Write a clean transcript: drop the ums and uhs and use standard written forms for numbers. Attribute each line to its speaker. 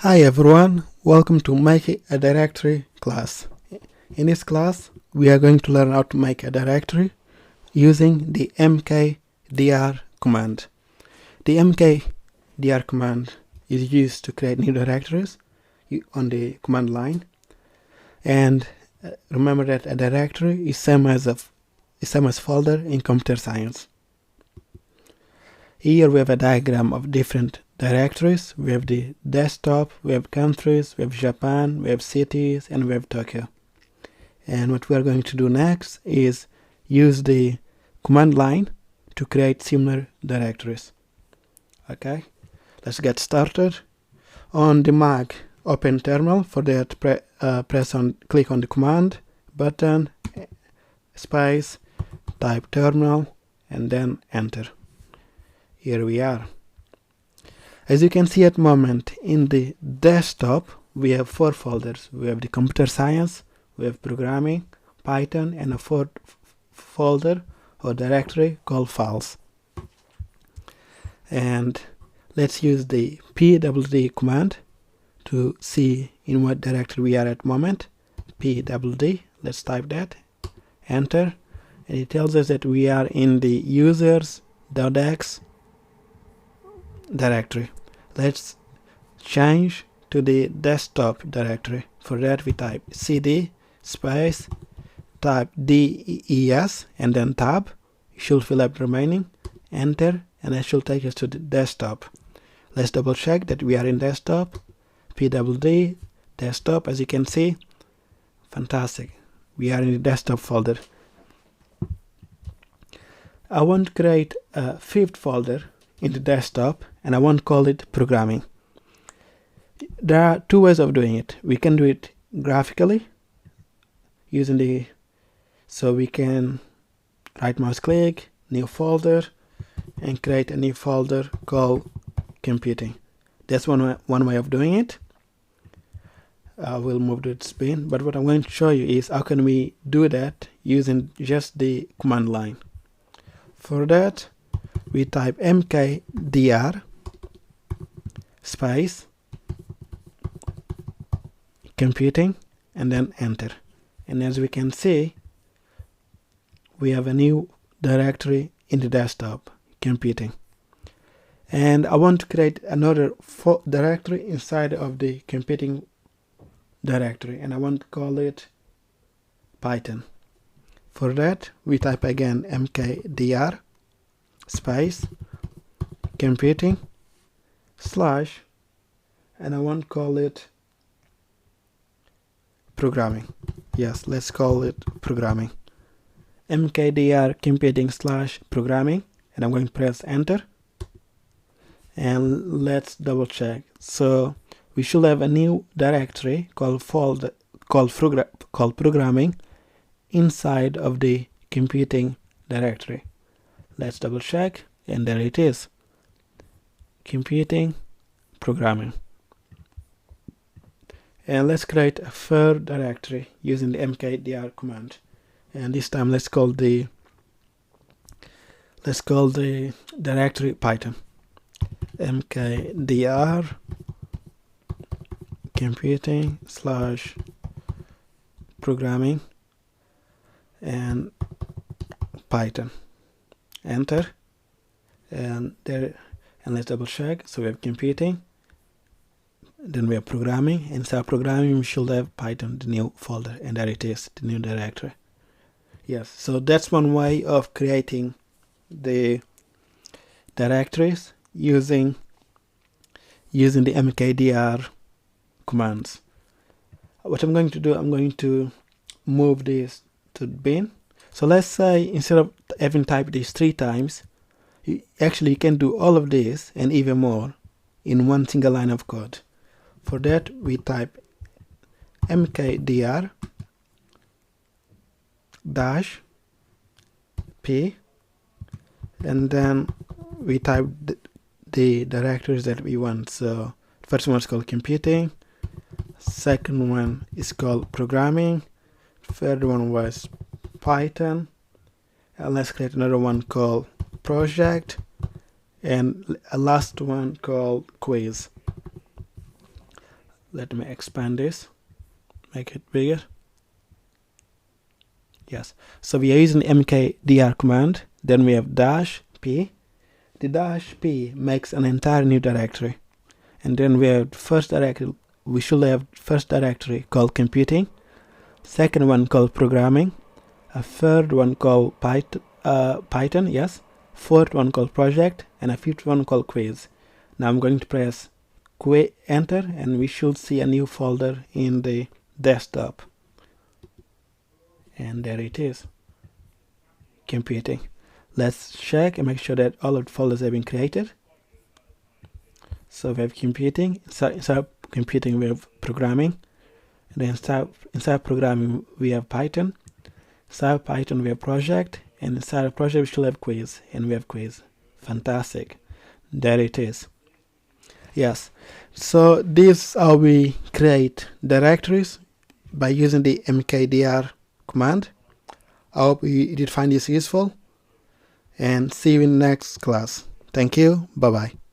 Speaker 1: Hi everyone, welcome to Make a Directory class. In this class, we are going to learn how to make a directory using the mkdir command. The mkdir command is used to create new directories on the command line. And remember that a directory is same as folder in computer science. Here we have a diagram of different directories. We have the desktop, we have countries, we have Japan, we have cities, and we have Tokyo. And what we are going to do next is use the command line to create similar directories. Okay, let's get started. On the Mac, open terminal. For that, click on the command button, space, type terminal, and then enter. Here we are. As you can see at the moment, in the desktop we have 4 folders. We have the computer science, we have programming, Python, and a 4th folder or directory called files. And let's use the pwd command to see in what directory we are at the moment. pwd, let's type that, enter, and it tells us that we are in the users.x directory. Let's change to the desktop directory. For that we type cd space, type des, and then tab. You should fill up the remaining, enter, and that should take us to the desktop. Let's double check that we are in desktop. pwd desktop, as you can see, fantastic, we are in the desktop folder. I want to create a 5th folder in the desktop, and I want to call it programming. There are 2 ways of doing it. We can do it graphically using so we can right mouse click, new folder, and create a new folder called computing. That's one way of doing it. I will move to its bin, but what I'm going to show you is how can we do that using just the command line. For that, we type mkdir space computing and then enter. And as we can see, we have a new directory in the desktop, computing. And I want to create another directory inside of the computing directory, and I want to call it Python. For that, we type again mkdir space computing slash, and I want to call it programming. Yes, let's call it programming. mkdir computing slash programming, and I'm going to press enter, and let's double check. So we should have a new directory called programming inside of the computing directory. Let's double check, and there it is, computing programming. And let's create a 3rd directory using the mkdir command, and this time let's call the directory Python. mkdir computing slash programming and Python, enter, and let's double check. So we have computing, then we have programming. Inside programming we should have Python, the new folder, and there it is, the new directory. Yes, so that's one way of creating the directories using the mkdir commands. What I'm going to do, I'm going to move this to the bin. So let's say instead of having typed this 3 times, you can do all of this and even more in one single line of code. For that, we type mkdir dash p, and then we type the directories that we want. So first one is called computing, second one is called programming, third one was Python, and let's create another one called project, and a last one called quiz. Let me expand this, make it bigger. Yes, so we are using the mkdir command. Then we have -p. The -p makes an entire new directory, and then we have first directory. We should have first directory called computing, second one called programming, a third one called Python, yes, fourth one called project, and a fifth one called quiz. Now I'm going to press enter, and we should see a new folder in the desktop. And there it is, computing. Let's check and make sure that all of the folders have been created. So we have computing, inside computing we have programming, and then inside programming we have Python, inside Python we have project, and inside of project we should have quiz, and we have quiz. Fantastic, there it is. Yes, so this is how we create directories by using the mkdir command. I hope you did find this useful, and see you in the next class. Thank you. Bye bye.